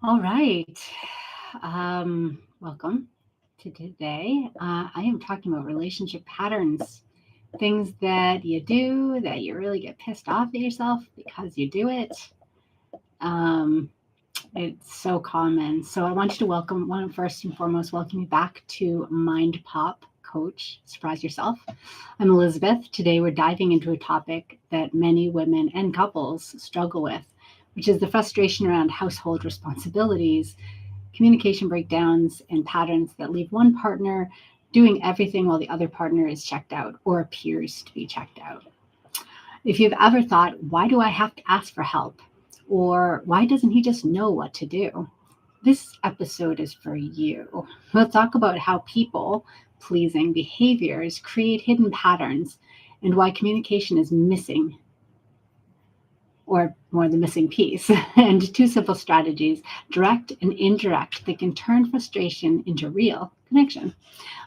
All right. Welcome to today. I am talking about relationship patterns, things that you do that you really get pissed off at yourself because you do it. Um, it's so common. So I want you to first and foremost, welcome you back to Mind Pop Coach. Surprise yourself. I'm Elizabeth. Today we're diving into a topic that many women and couples struggle with, which is the frustration around household responsibilities, communication breakdowns, and patterns that leave one partner doing everything while the other partner is checked out or appears to be checked out. If you've ever thought, why do I have to ask for help? Or why doesn't he just know what to do? This episode is for you. We'll talk about how people pleasing behaviors create hidden patterns and why communication is missing, or more the missing piece, and two simple strategies, direct and indirect, that can turn frustration into real connection.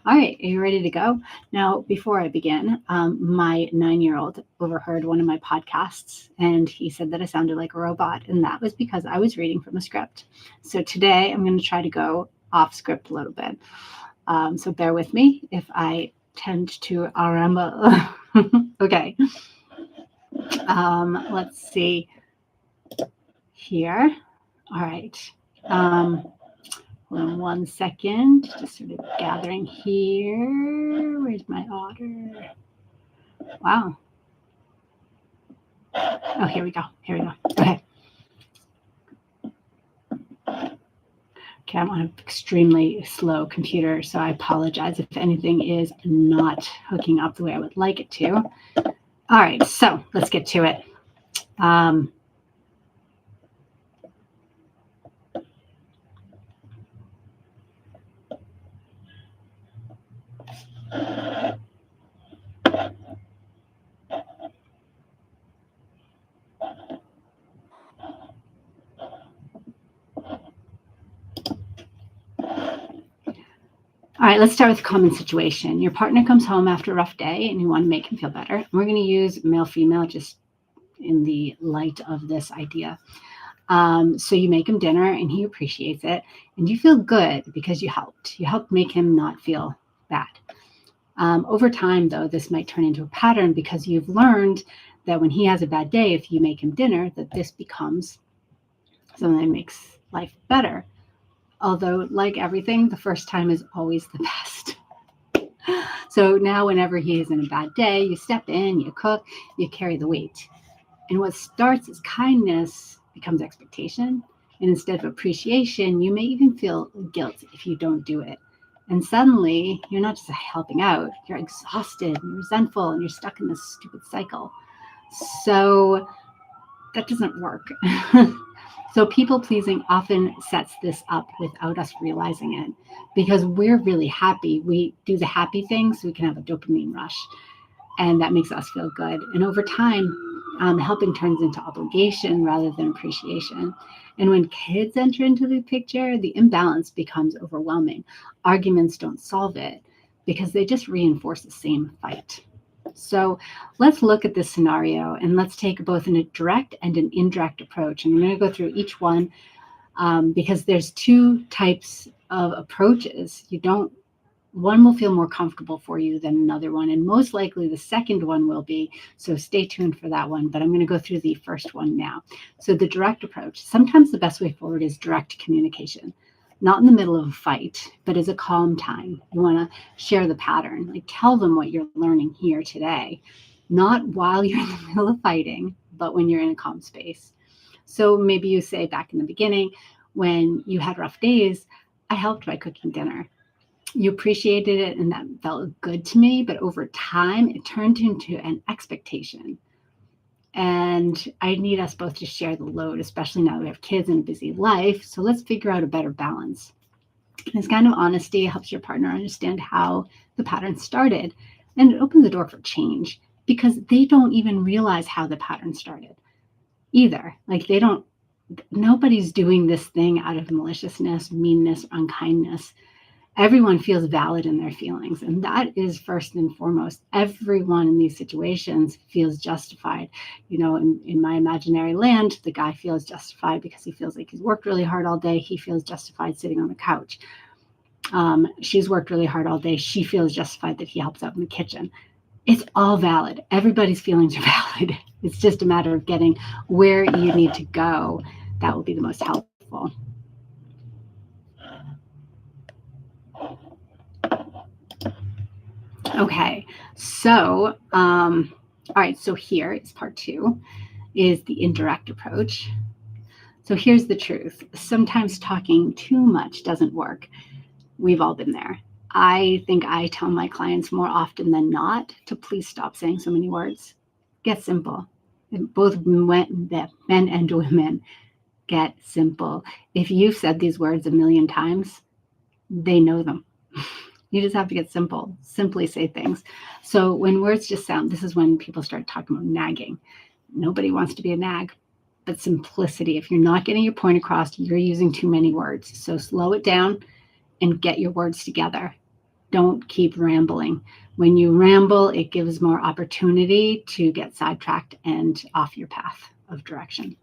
All right, are you ready to go? Now, before I begin, my 9-year-old overheard one of my podcasts and he said that I sounded like a robot, and that was because I was reading from a script. So today I'm going to try to go off script a little bit. So bear with me if I tend to ramble. Okay. Let's see here. All right. Hold on one second. Just sort of gathering here. Where's my otter? Wow. Oh, here we go. Here we go. Okay. Okay, I'm on an extremely slow computer, so I apologize if anything is not hooking up the way I would like it to. All right, so let's get to it. All right, let's start with a common situation. Your partner comes home after a rough day and you want to make him feel better. We're going to use male female just in the light of this idea. So you make him dinner and he appreciates it and you feel good because you helped. You helped make him not feel bad. Over time, though, this might turn into a pattern because you've learned that when he has a bad day, if you make him dinner, that this becomes something that makes life better. Although, like everything, the first time is always the best. So now, whenever he is in a bad day, you step in, you cook, you carry the weight. And what starts as kindness becomes expectation. And instead of appreciation, you may even feel guilt if you don't do it. And suddenly, you're not just helping out, you're exhausted and resentful, and you're stuck in this stupid cycle. So that doesn't work. So people pleasing often sets this up without us realizing it because we're really happy. We do the happy things so we can have a dopamine rush, and that makes us feel good. And over time, helping turns into obligation rather than appreciation. And when kids enter into the picture, the imbalance becomes overwhelming. Arguments don't solve it because they just reinforce the same fight. So let's look at this scenario and let's take both a direct and an indirect approach. And I'm going to go through each one because there's two types of approaches. One will feel more comfortable for you than another one, and most likely the second one will be. So stay tuned for that one, but I'm going to go through the first one now. So the direct approach. Sometimes the best way forward is direct communication. Not in the middle of a fight, but as a calm time. You want to share the pattern, like tell them what you're learning here today, not while you're in the middle of fighting, but when you're in a calm space. So maybe you say back in the beginning, when you had rough days, I helped by cooking dinner. You appreciated it and that felt good to me, but over time it turned into an expectation. And I need us both to share the load, especially now that we have kids and a busy life. So let's figure out a better balance. This kind of honesty helps your partner understand how the pattern started, and it opens the door for change because they don't even realize how the pattern started either. Like nobody's doing this thing out of maliciousness, meanness, unkindness. Everyone feels valid in their feelings. And that is first and foremost. Everyone in these situations feels justified. In my imaginary land, the guy feels justified because he feels like he's worked really hard all day. He feels justified sitting on the couch. She's worked really hard all day. She feels justified that he helps out in the kitchen. It's all valid. Everybody's feelings are valid. It's just a matter of getting where you need to go. That will be the most helpful. Okay, so, all right, so here is part 2, is the indirect approach. So here's the truth. Sometimes talking too much doesn't work. We've all been there. I think I tell my clients more often than not to please stop saying so many words. Get simple. Both men and women, get simple. If you've said these words a million times, they know them. You just have to get simple. Simply say things. So when words just sound, this is when people start talking about nagging. Nobody wants to be a nag, but simplicity. If you're not getting your point across, you're using too many words. So slow it down and get your words together. Don't keep rambling. When you ramble, it gives more opportunity to get sidetracked and off your path of direction.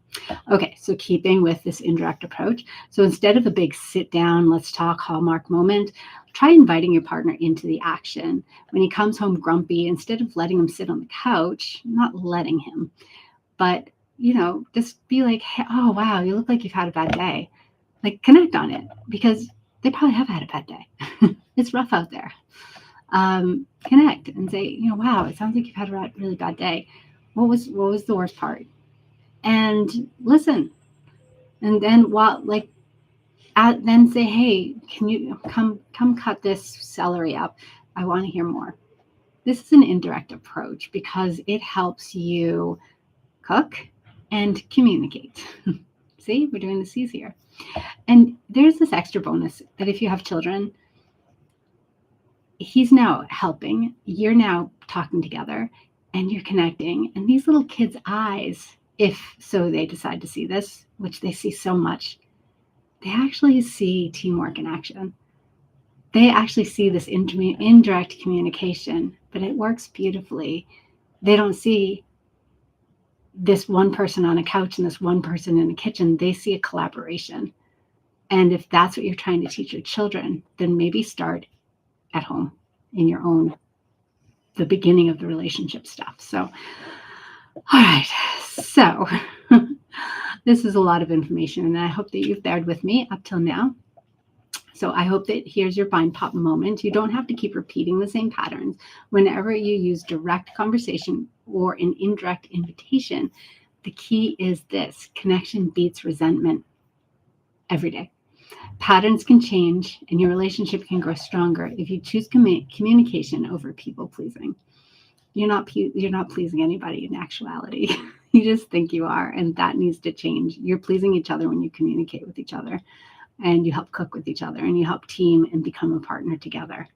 Okay, so keeping with this indirect approach. So instead of a big sit down, let's talk hallmark moment, try inviting your partner into the action. When he comes home grumpy, instead of letting him sit on the couch, not letting him, but just be like, hey, oh, wow, you look like you've had a bad day. Like, connect on it, because they probably have had a bad day. It's rough out there. Connect and say, wow, it sounds like you've had a really bad day. What was the worst part? And listen. And then then say, hey, can you come cut this celery up? I want to hear more. This is an indirect approach because it helps you cook and communicate. See, we're doing the C's here. And there's this extra bonus that if you have children, he's now helping, you're now talking together, and you're connecting. And these little kids' eyes, if so they decide to see this, which they see so much, they actually see teamwork in action. They actually see this indirect communication, but it works beautifully. They don't see this one person on a couch and this one person in a kitchen. They see a collaboration. And if that's what you're trying to teach your children, then maybe start at home in the beginning of the relationship stuff. So, all right. So this is a lot of information, and I hope that you've bared with me up till now. So I hope that here's your mind pop moment. You don't have to keep repeating the same patterns. Whenever you use direct conversation or an indirect invitation, the key is this: connection beats resentment every day. Patterns can change and your relationship can grow stronger if you choose communication over people pleasing. You're not pleasing anybody in actuality. You just think you are, and that needs to change. You're pleasing each other when you communicate with each other, and you help cook with each other, and you help team and become a partner together.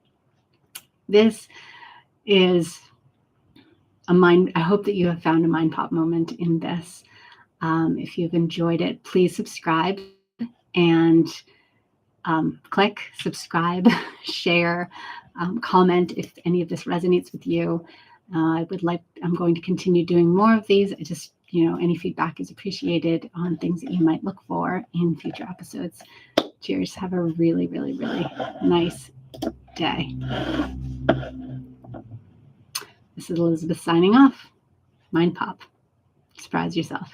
This is I hope that you have found a mind pop moment in this. If you've enjoyed it, please subscribe and click subscribe, share, comment if any of this resonates with you. I'm going to continue doing more of these. I just, any feedback is appreciated on things that you might look for in future episodes. Cheers. Have a really, really, really nice day. This is Elizabeth signing off. Mind Pop. Surprise yourself.